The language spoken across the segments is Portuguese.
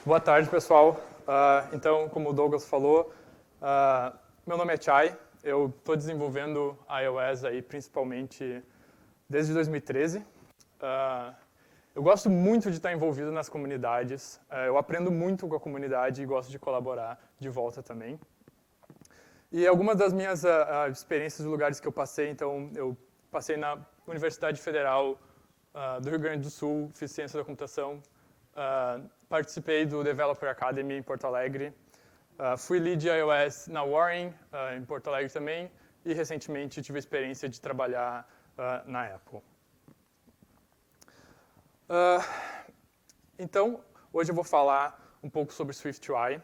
Boa tarde, pessoal. Então, como o Douglas falou, meu nome é Chai. Eu estou desenvolvendo iOS aí principalmente desde 2013. Eu gosto muito de estar envolvido nas comunidades. Eu aprendo muito com a comunidade e gosto de colaborar de volta também. E algumas das minhas experiências de lugares que eu passei, então, eu passei na Universidade Federal do Rio Grande do Sul, fiz ciência da computação, participei do Developer Academy em Porto Alegre, fui lead iOS na Warren, em Porto Alegre também, e recentemente tive a experiência de trabalhar na Apple. Então, hoje eu vou falar um pouco sobre SwiftUI.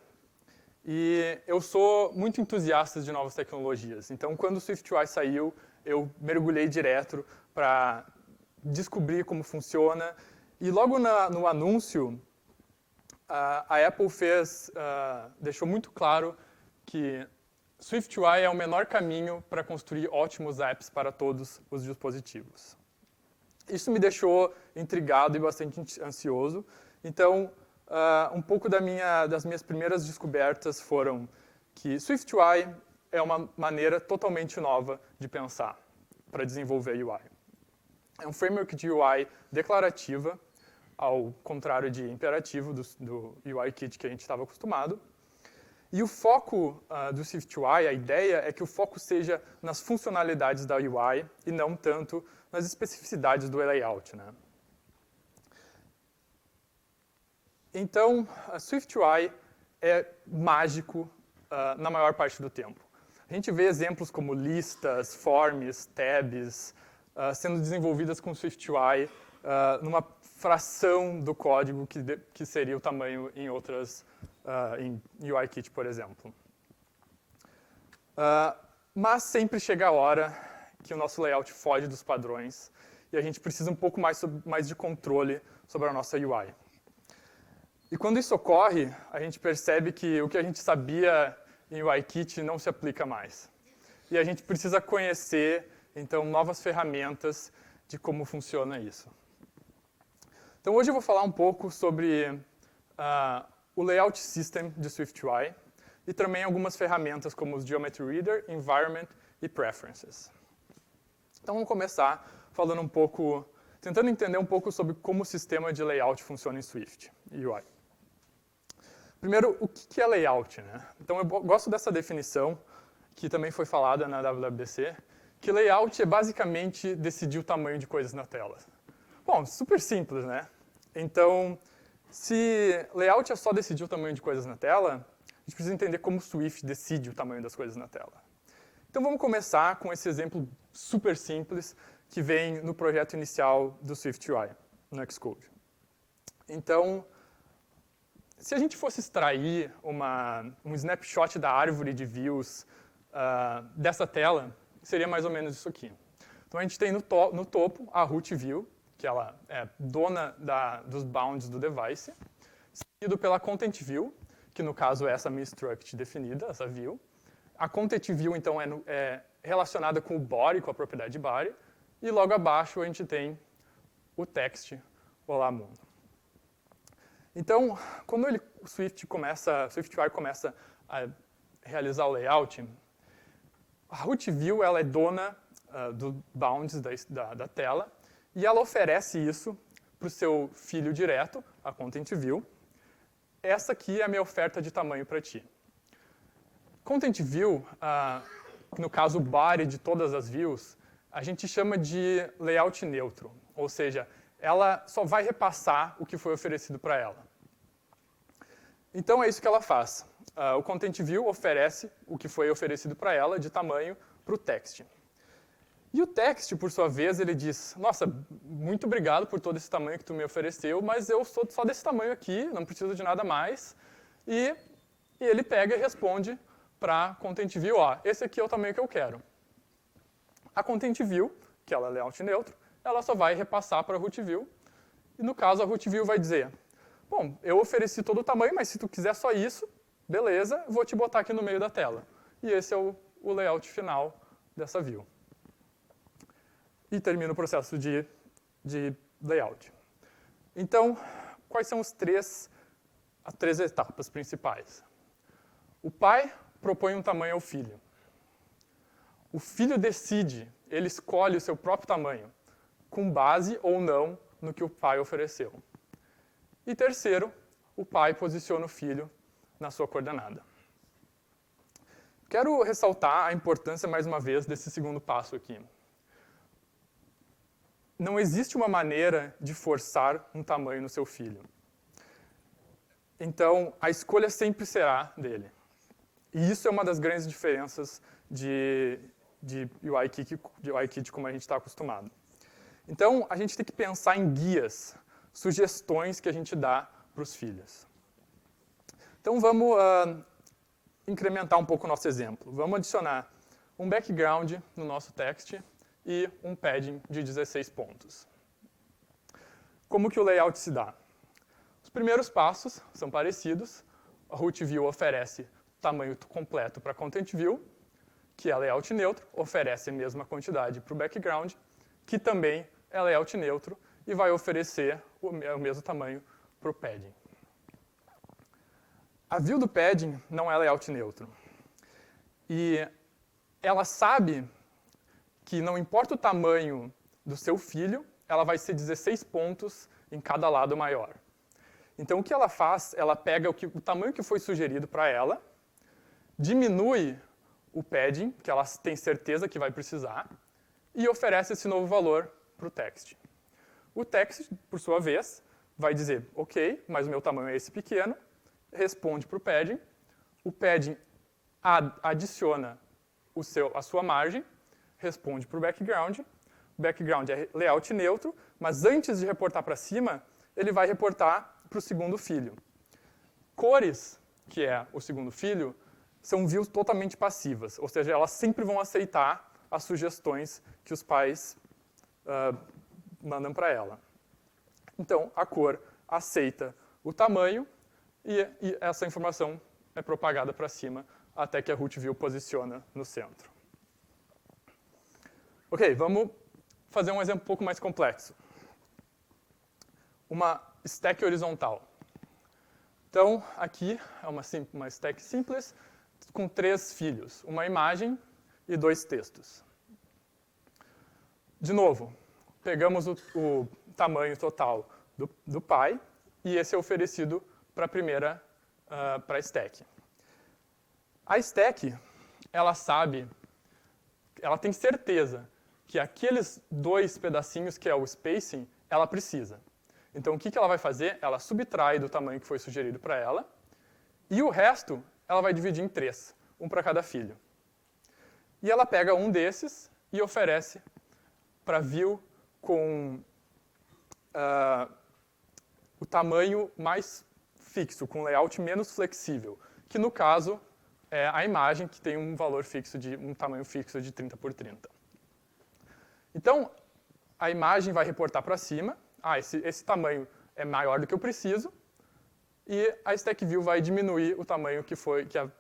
E eu sou muito entusiasta de novas tecnologias. Então, quando o SwiftUI saiu, eu mergulhei direto para descobrir como funciona. E logo no anúncio, a Apple deixou muito claro que SwiftUI é o menor caminho para construir ótimos apps para todos os dispositivos. Isso me deixou intrigado e bastante ansioso. Então, um pouco das minhas primeiras descobertas foram que SwiftUI é uma maneira totalmente nova de pensar para desenvolver UI. É um framework de UI declarativa, ao contrário de imperativo do UIKit que a gente estava acostumado. E o foco do SwiftUI, a ideia é que o foco seja nas funcionalidades da UI e não tanto nas especificidades do layout, né? Então, a SwiftUI é mágico na maior parte do tempo. A gente vê exemplos como listas, forms, tabs, sendo desenvolvidas com SwiftUI numa fração do código que seria o tamanho em outras, em UIKit, por exemplo. Mas sempre chega a hora que o nosso layout foge dos padrões e a gente precisa um pouco mais de controle sobre a nossa UI. E quando isso ocorre, a gente percebe que o que a gente sabia em UIKit não se aplica mais. E a gente precisa conhecer, então, novas ferramentas de como funciona isso. Então, hoje eu vou falar um pouco sobre o Layout System de SwiftUI e também algumas ferramentas como os Geometry Reader, Environment e Preferences. Então, vamos começar falando um pouco, tentando entender um pouco sobre como o sistema de layout funciona em Swift e UI. Primeiro, o que é layout, né? Então, eu gosto dessa definição, que também foi falada na WWDC, que layout é basicamente decidir o tamanho de coisas na tela. Bom, super simples, né? Então, se layout é só decidir o tamanho de coisas na tela, a gente precisa entender como o Swift decide o tamanho das coisas na tela. Então, vamos começar com esse exemplo super simples que vem no projeto inicial do SwiftUI, no Xcode. Então, se a gente fosse extrair um snapshot da árvore de views dessa tela, seria mais ou menos isso aqui. Então, a gente tem no topo a root view, que ela é dona dos bounds do device, seguido pela content view, que no caso é essa minha struct definida, essa view. A content view, então, é relacionada com o body, com a propriedade body, e logo abaixo a gente tem o text, olá mundo. Então, quando o SwiftUI começa a realizar o layout, a root view ela é dona dos bounds da tela e ela oferece isso para o seu filho direto, a content view. Essa aqui é a minha oferta de tamanho para ti. Content view, no caso o body de todas as views, a gente chama de layout neutro, ou seja, ela só vai repassar o que foi oferecido para ela. Então é isso que ela faz. O Content View oferece o que foi oferecido para ela de tamanho para o text. E o text, por sua vez, ele diz, nossa, muito obrigado por todo esse tamanho que tu me ofereceu, mas eu sou só desse tamanho aqui, não preciso de nada mais. E ele pega e responde para a Content View, esse aqui é o tamanho que eu quero. A Content View, que ela é layout neutro, ela só vai repassar para a Root View. E no caso, a Root View vai dizer, bom, eu ofereci todo o tamanho, mas se tu quiser só isso, beleza, vou te botar aqui no meio da tela. E esse é o layout final dessa view. E termina o processo de layout. Então, quais são os três as 3 etapas principais. O pai propõe um tamanho ao filho. O filho decide, ele escolhe o seu próprio tamanho, com base ou não no que o pai ofereceu. E terceiro, o pai posiciona o filho na sua coordenada. Quero ressaltar a importância, mais uma vez, desse segundo passo aqui. Não existe uma maneira de forçar um tamanho no seu filho. Então, a escolha sempre será dele. E isso é uma das grandes diferenças de UI-Kit como a gente está acostumado. Então, a gente tem que pensar em guias, sugestões que a gente dá para os filhos. Então, vamos incrementar um pouco o nosso exemplo. Vamos adicionar um background no nosso text e um padding de 16 pontos. Como que o layout se dá? Os primeiros passos são parecidos. A Root View oferece tamanho completo para Content View, que é layout neutro, oferece a mesma quantidade para o background, que também é layout neutro e vai oferecer o mesmo tamanho para o padding. A view do padding não é layout neutro. E ela sabe que não importa o tamanho do seu filho, ela vai ser 16 pontos em cada lado maior. Então, o que ela faz? Ela pega o tamanho que foi sugerido para ela, diminui o padding, que ela tem certeza que vai precisar, e oferece esse novo valor para o text. O text, por sua vez, vai dizer, ok, mas o meu tamanho é esse pequeno, responde para o padding adiciona a sua margem, responde para o background é layout neutro, mas antes de reportar para cima, ele vai reportar para o segundo filho. Cores, que é o segundo filho, são views totalmente passivas, ou seja, elas sempre vão aceitar as sugestões que os pais mandam para ela. Então, a cor aceita o tamanho e essa informação é propagada para cima até que a Root View posiciona no centro. Ok, vamos fazer um exemplo um pouco mais complexo. Uma stack horizontal. Então, aqui é uma stack simples com 3 filhos, uma imagem e 2 textos. De novo, pegamos o tamanho total do pai e esse é oferecido para a primeira para a stack. A stack, ela tem certeza que aqueles 2 pedacinhos, que é o spacing, ela precisa. Então, o que ela vai fazer? Ela subtrai do tamanho que foi sugerido para ela, e o resto ela vai dividir em 3, um para cada filho. E ela pega um desses e oferece para view com o tamanho mais fixo, com layout menos flexível, que no caso é a imagem, que tem um tamanho fixo de 30 por 30. Então, a imagem vai reportar para cima, esse tamanho é maior do que eu preciso, e a stack view vai diminuir o tamanho que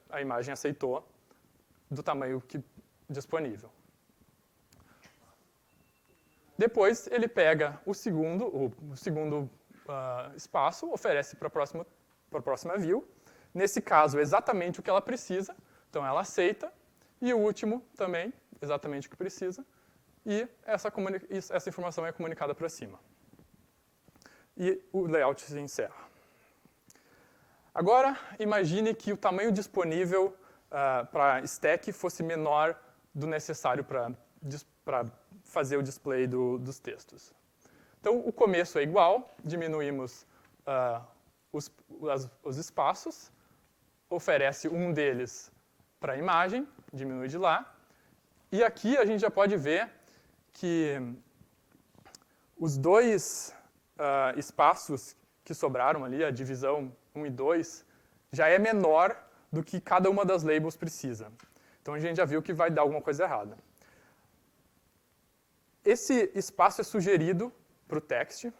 a imagem aceitou do tamanho disponível. Depois, ele pega o segundo espaço, oferece para a próxima view. Nesse caso, exatamente o que ela precisa, então ela aceita. E o último também, exatamente o que precisa. E essa informação é comunicada para cima. E o layout se encerra. Agora, imagine que o tamanho disponível para stack fosse menor do necessário para fazer o display dos textos. Então, o começo é igual, diminuímos os espaços, oferece um deles para a imagem, diminui de lá, e aqui a gente já pode ver que os 2 espaços que sobraram ali, a divisão 1 e 2, já é menor do que cada uma das labels precisa. Então, a gente já viu que vai dar alguma coisa errada. Esse espaço é sugerido para o text,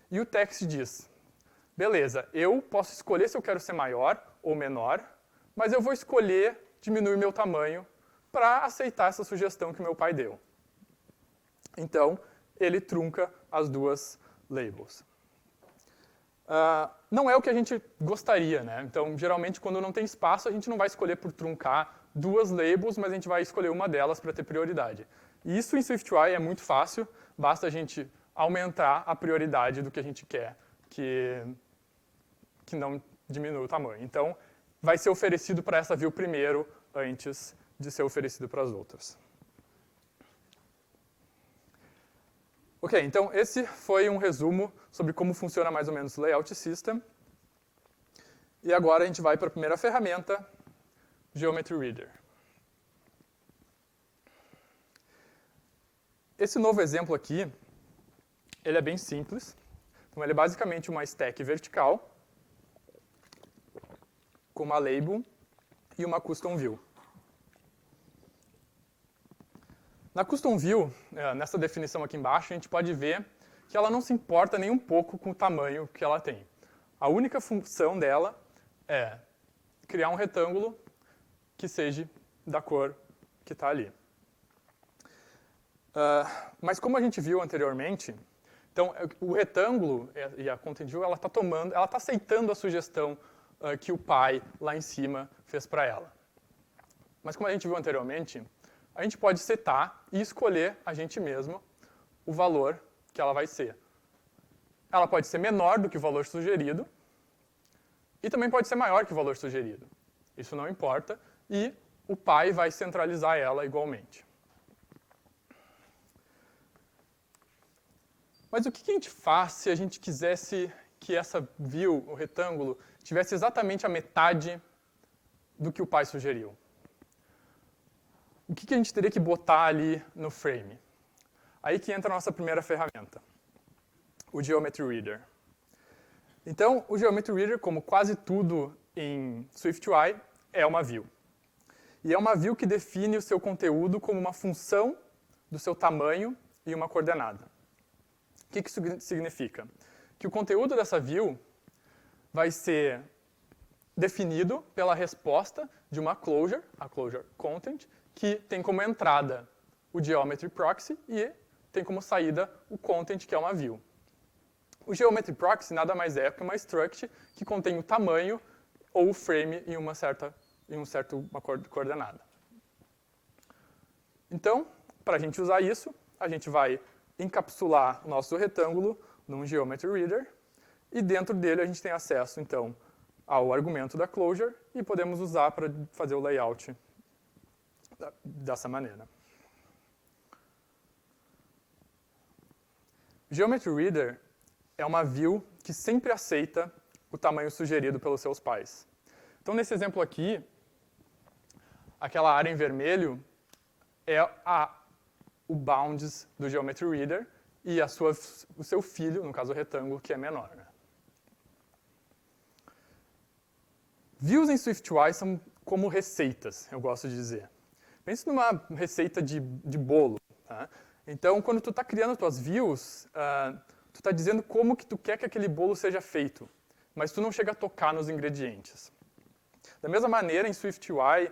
e o text diz, beleza, eu posso escolher se eu quero ser maior ou menor, mas eu vou escolher diminuir meu tamanho para aceitar essa sugestão que meu pai deu. Então, ele trunca as 2 labels. não é o que a gente gostaria, né? Então, geralmente, quando não tem espaço, a gente não vai escolher por truncar duas labels, mas a gente vai escolher uma delas para ter prioridade. E isso em SwiftUI é muito fácil, basta a gente aumentar a prioridade do que a gente quer, que não diminua o tamanho. Então, vai ser oferecido para essa view primeiro, antes de ser oferecido para as outras. Ok, então esse foi um resumo sobre como funciona mais ou menos o Layout System. E agora a gente vai para a primeira ferramenta, Geometry Reader. Esse novo exemplo aqui, ele é bem simples. Então ele é basicamente uma stack vertical, com uma label e uma custom view. Na custom view, nessa definição aqui embaixo, a gente pode ver que ela não se importa nem um pouco com o tamanho que ela tem. A única função dela é criar um retângulo que seja da cor que está ali. Mas como a gente viu anteriormente, então o retângulo e a content view, ela está aceitando a sugestão que o pai lá em cima fez para ela. Mas como a gente viu anteriormente, a gente pode setar e escolher a gente mesmo o valor que ela vai ser. Ela pode ser menor do que o valor sugerido e também pode ser maior que o valor sugerido. Isso não importa e o pai vai centralizar ela igualmente. Mas o que a gente faz se a gente quisesse que essa view, o retângulo, tivesse exatamente a metade do que o pai sugeriu? O que a gente teria que botar ali no frame? Aí que entra a nossa primeira ferramenta, o Geometry Reader. Então, o Geometry Reader, como quase tudo em SwiftUI, é uma view. E é uma view que define o seu conteúdo como uma função do seu tamanho e uma coordenada. O que isso significa? Que o conteúdo dessa view vai ser definido pela resposta de uma closure, a closure content, que tem como entrada o Geometry Proxy e tem como saída o content, que é uma view. O Geometry Proxy nada mais é que uma struct que contém o tamanho ou o frame em uma coordenada. Então, para a gente usar isso, a gente vai encapsular o nosso retângulo num Geometry Reader e dentro dele a gente tem acesso, então, ao argumento da closure e podemos usar para fazer o layout dessa maneira. Geometry Reader é uma view que sempre aceita o tamanho sugerido pelos seus pais. Então, nesse exemplo aqui, aquela área em vermelho é o bounds do Geometry Reader e o seu filho, no caso o retângulo, que é menor. Né? Views em SwiftUI são como receitas, eu gosto de dizer. Pense numa receita de bolo. Tá? Então, quando tu está criando as tuas views, tu está dizendo como que tu quer que aquele bolo seja feito, mas tu não chega a tocar nos ingredientes. Da mesma maneira, em SwiftUI,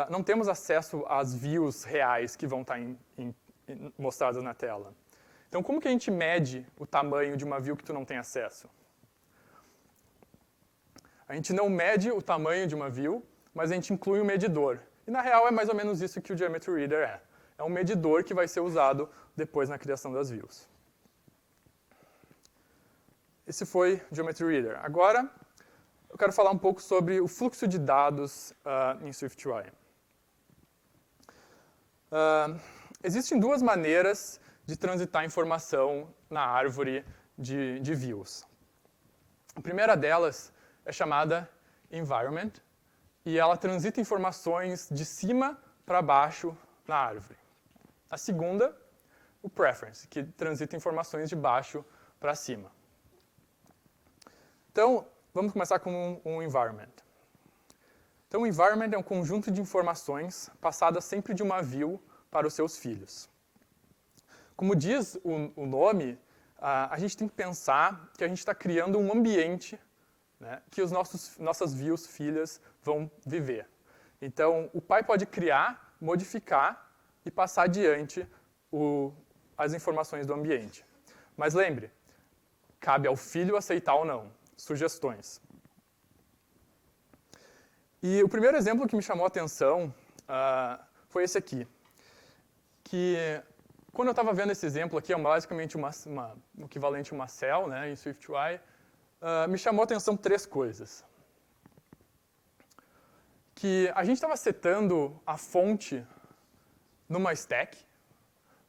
não temos acesso às views reais que vão estar mostradas na tela. Então, como que a gente mede o tamanho de uma view que tu não tem acesso? A gente não mede o tamanho de uma view, mas a gente inclui um medidor. E, na real, é mais ou menos isso que o Geometry Reader é. É um medidor que vai ser usado depois na criação das views. Esse foi o Geometry Reader. Agora, eu quero falar um pouco sobre o fluxo de dados em SwiftUI. Existem duas maneiras de transitar informação na árvore de views. A primeira delas é chamada environment, e ela transita informações de cima para baixo na árvore. A segunda, o preference, que transita informações de baixo para cima. Então, vamos começar com um environment. Então, o environment é um conjunto de informações passadas sempre de uma view para os seus filhos. Como diz o nome, a gente tem que pensar que a gente está criando um ambiente, né, que nossas views filhas vão viver. Então, o pai pode criar, modificar e passar adiante as informações do ambiente. Mas lembre, cabe ao filho aceitar ou não. Sugestões. E o primeiro exemplo que me chamou a atenção foi esse aqui. Que, quando eu estava vendo esse exemplo aqui, é basicamente o equivalente a uma cell, né, em SwiftUI, me chamou a atenção 3 coisas. Que a gente estava setando a fonte numa stack,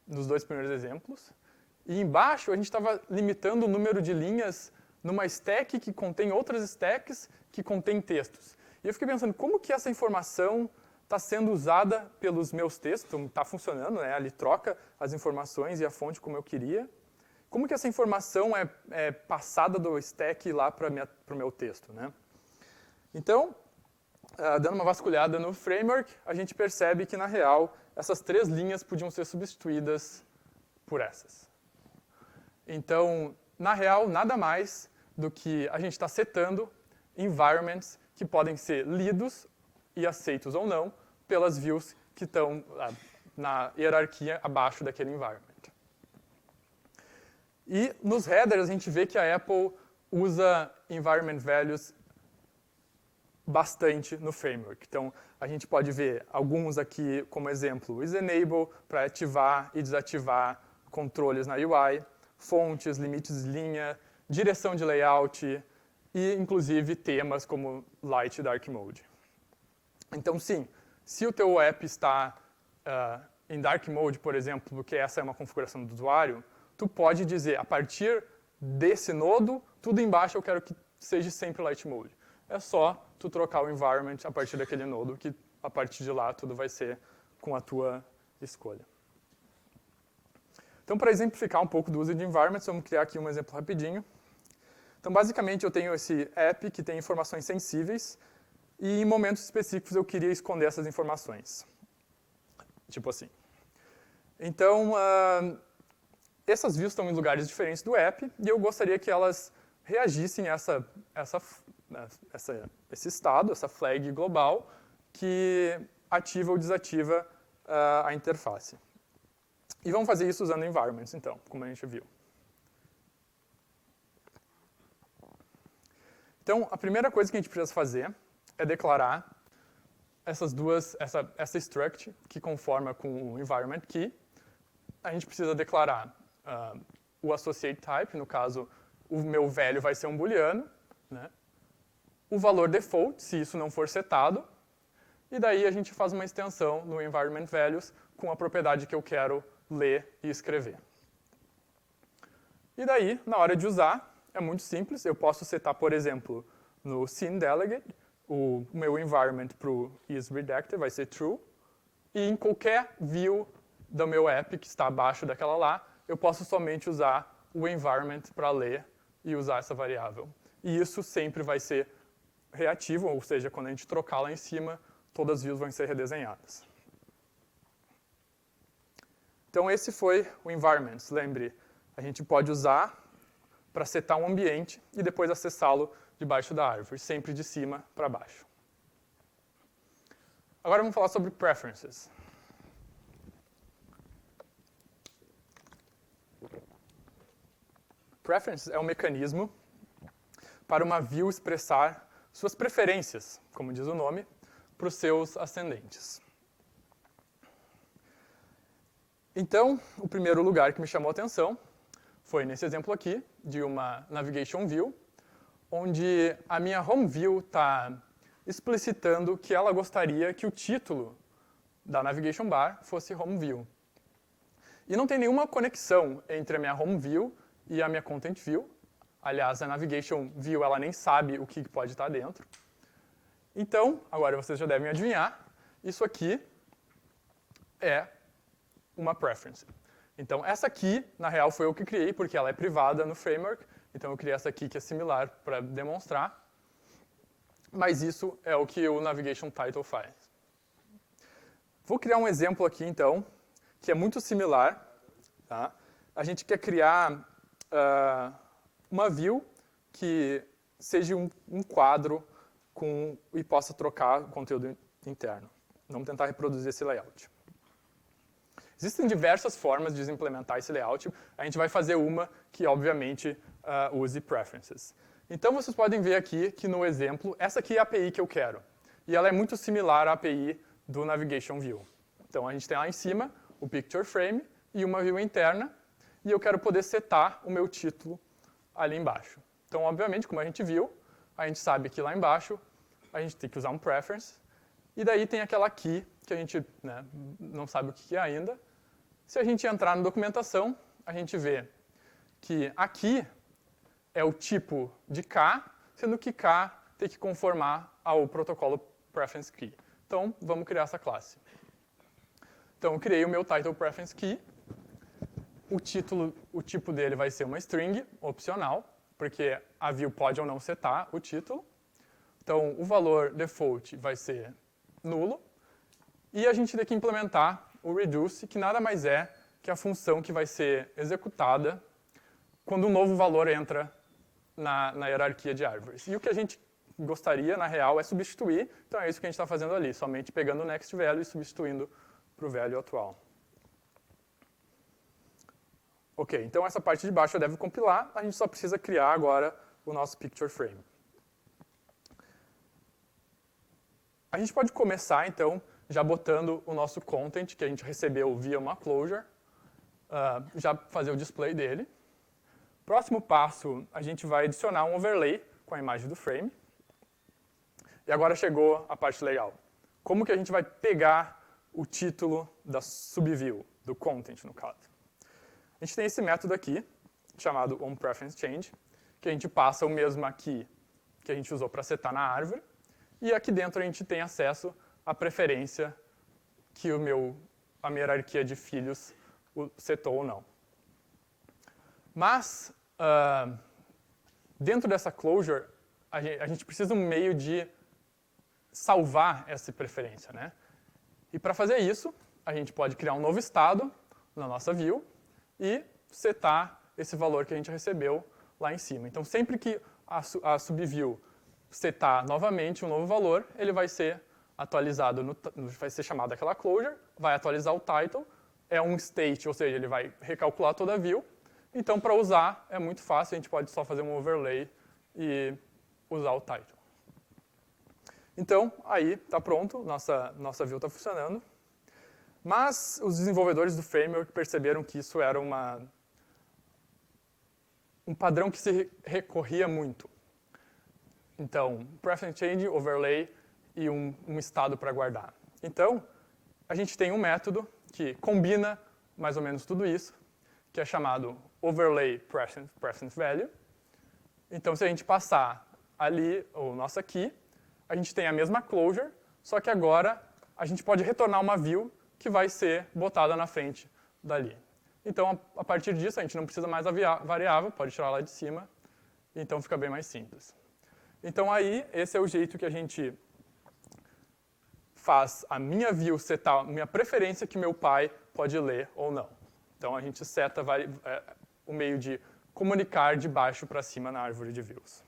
nos 2 primeiros exemplos, e embaixo a gente estava limitando o número de linhas numa stack que contém outras stacks que contém textos. E eu fiquei pensando, como que essa informação está sendo usada pelos meus textos? Está funcionando, né? Ele troca as informações e a fonte como eu queria. Como que essa informação é passada do stack lá para o meu texto, né? Então, dando uma vasculhada no framework, a gente percebe que, na real, essas 3 linhas podiam ser substituídas por essas. Então, na real, nada mais do que a gente está setando environments que podem ser lidos e aceitos ou não pelas views que estão na hierarquia abaixo daquele environment. E nos headers a gente vê que a Apple usa environment values bastante no framework. Então, a gente pode ver alguns aqui como exemplo. IsEnable, para ativar e desativar controles na UI, fontes, limites de linha, direção de layout e, inclusive, temas como Light e Dark Mode. Então, sim, se o teu app está em Dark Mode, por exemplo, porque essa é uma configuração do usuário, tu pode dizer, a partir desse nodo, tudo embaixo eu quero que seja sempre Light Mode. É só tu trocar o environment a partir daquele nodo, que a partir de lá tudo vai ser com a tua escolha. Então, para exemplificar um pouco do uso de environments, vamos criar aqui um exemplo rapidinho. Então, basicamente, eu tenho esse app que tem informações sensíveis e, em momentos específicos, eu queria esconder essas informações. Tipo assim. Então, essas views estão em lugares diferentes do app e eu gostaria que elas reagissem a esse estado, essa flag global, que ativa ou desativa a interface. E vamos fazer isso usando environments, então, como a gente viu. Então, a primeira coisa que a gente precisa fazer é declarar essa struct que conforma com o environment key. A gente precisa declarar o associate type, no caso, o meu velho vai ser um booleano, né? O valor default, se isso não for setado, e daí a gente faz uma extensão no environment values com a propriedade que eu quero ler e escrever. E daí, na hora de usar, é muito simples. Eu posso setar, por exemplo, no SceneDelegate, o meu environment para o isRedactor vai ser true, e em qualquer view do meu app que está abaixo daquela lá, eu posso somente usar o environment para ler e usar essa variável. E isso sempre vai ser reativo, ou seja, quando a gente trocar lá em cima, todas as views vão ser redesenhadas. Então, esse foi o environments. Lembre, a gente pode usar para setar um ambiente e depois acessá-lo debaixo da árvore, sempre de cima para baixo. Agora vamos falar sobre preferences. Preferences é um mecanismo para uma view expressar suas preferências, como diz o nome, para os seus ascendentes. Então, o primeiro lugar que me chamou a atenção foi nesse exemplo aqui, de uma navigation view, onde a minha home view está explicitando que ela gostaria que o título da navigation bar fosse home view. E não tem nenhuma conexão entre a minha home view e a minha content view. Aliás, a navigation view ela nem sabe o que pode estar dentro. Então, agora vocês já devem adivinhar, isso aqui é uma preference. Então, essa aqui, na real, foi eu que criei, porque ela é privada no framework. Então, eu criei essa aqui que é similar para demonstrar. Mas isso é o que o navigation title faz. Vou criar um exemplo aqui, então, que é muito similar. Tá? A gente quer criar uma view que seja um quadro e possa trocar o conteúdo interno. Vamos tentar reproduzir esse layout. Existem diversas formas de implementar esse layout. A gente vai fazer uma que, obviamente, use preferences. Então, vocês podem ver aqui que no exemplo, essa aqui é a API que eu quero. E ela é muito similar à API do Navigation View. Então, a gente tem lá em cima o Picture Frame e uma view interna. E eu quero poder setar o meu título ali embaixo. Então, obviamente, como a gente viu, a gente sabe que lá embaixo a gente tem que usar um preference. E daí tem aquela key, que a gente não sabe o que é ainda. Se a gente entrar na documentação, a gente vê que aqui é o tipo de K, sendo que K tem que conformar ao protocolo preference key. Então, vamos criar essa classe. Então, eu criei o meu title preference key. O tipo dele vai ser uma string, opcional, porque a view pode ou não setar o título. Então, o valor default vai ser nulo. E a gente tem que implementar o reduce, que nada mais é que a função que vai ser executada quando um novo valor entra na hierarquia de árvores. E o que a gente gostaria, na real, é substituir. Então, é isso que a gente está fazendo ali, somente pegando o next value e substituindo para o value atual. Ok, então essa parte de baixo eu devo compilar. A gente só precisa criar agora o nosso picture frame. A gente pode começar, então, já botando o nosso content, que a gente recebeu via uma closure, já fazer o display dele. Próximo passo, a gente vai adicionar um overlay com a imagem do frame. E agora chegou a parte legal. Como que a gente vai pegar o título da subview, do content, no caso? A gente tem esse método aqui, chamado onPreferenceChange, que a gente passa o mesmo aqui que a gente usou para setar na árvore. E aqui dentro a gente tem acesso à preferência que a minha hierarquia de filhos setou ou não. Mas, dentro dessa closure, a gente precisa de um meio de salvar essa preferência, né? E para fazer isso, a gente pode criar um novo estado na nossa view e setar esse valor que a gente recebeu lá em cima. Então, sempre que a subview setar novamente um novo valor, ele vai ser atualizado, vai ser chamado aquela closure, vai atualizar o title, é um state, ou seja, ele vai recalcular toda a view. Então, para usar, é muito fácil, a gente pode só fazer um overlay e usar o title. Então, aí está pronto, nossa view está funcionando. Mas os desenvolvedores do framework perceberam que isso era um padrão que se recorria muito. Então, preference change, overlay e um estado para guardar. Então, a gente tem um método que combina mais ou menos tudo isso, que é chamado overlay preference value. Então, se a gente passar ali o nosso key, a gente tem a mesma closure, só que agora a gente pode retornar uma view que vai ser botada na frente dali. Então, a partir disso, a gente não precisa mais da variável, pode tirar lá de cima, então fica bem mais simples. Então, aí, esse é o jeito que a gente faz a minha view setar a minha preferência que meu pai pode ler ou não. Então, a gente seta o meio de comunicar de baixo para cima na árvore de views.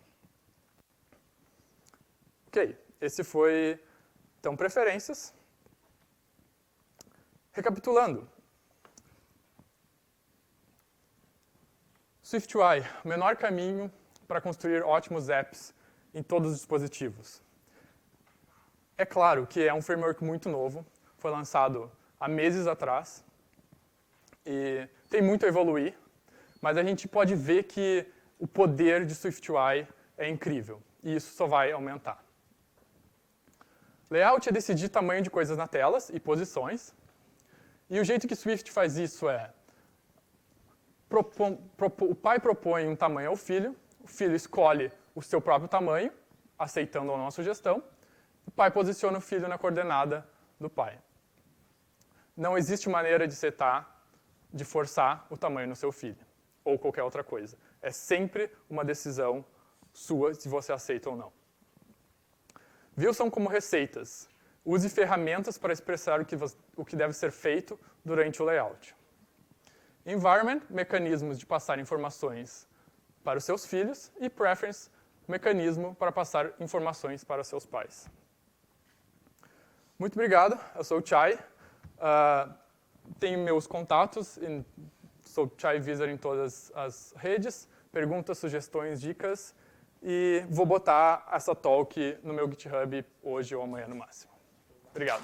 Ok, esse foi, então, preferências. Recapitulando. SwiftUI, o menor caminho para construir ótimos apps em todos os dispositivos. É claro que é um framework muito novo, foi lançado há meses atrás e tem muito a evoluir, mas a gente pode ver que o poder de SwiftUI é incrível e isso só vai aumentar. Layout é decidir tamanho de coisas na telas e posições. E o jeito que Swift faz isso é o pai propõe um tamanho ao filho, o filho escolhe o seu próprio tamanho, aceitando ou não a sugestão, o pai posiciona o filho na coordenada do pai. Não existe maneira de setar, de forçar o tamanho no seu filho, ou qualquer outra coisa. É sempre uma decisão sua se você aceita ou não. Views são como receitas. Use ferramentas para expressar o que deve ser feito durante o layout. Environment, mecanismos de passar informações para os seus filhos. E preference, mecanismo para passar informações para os seus pais. Muito obrigado, eu sou o Chai. tem meus contatos, sou Chai Wieser em todas as redes, perguntas, sugestões, dicas, e vou botar essa talk no meu GitHub hoje ou amanhã no máximo. Obrigado.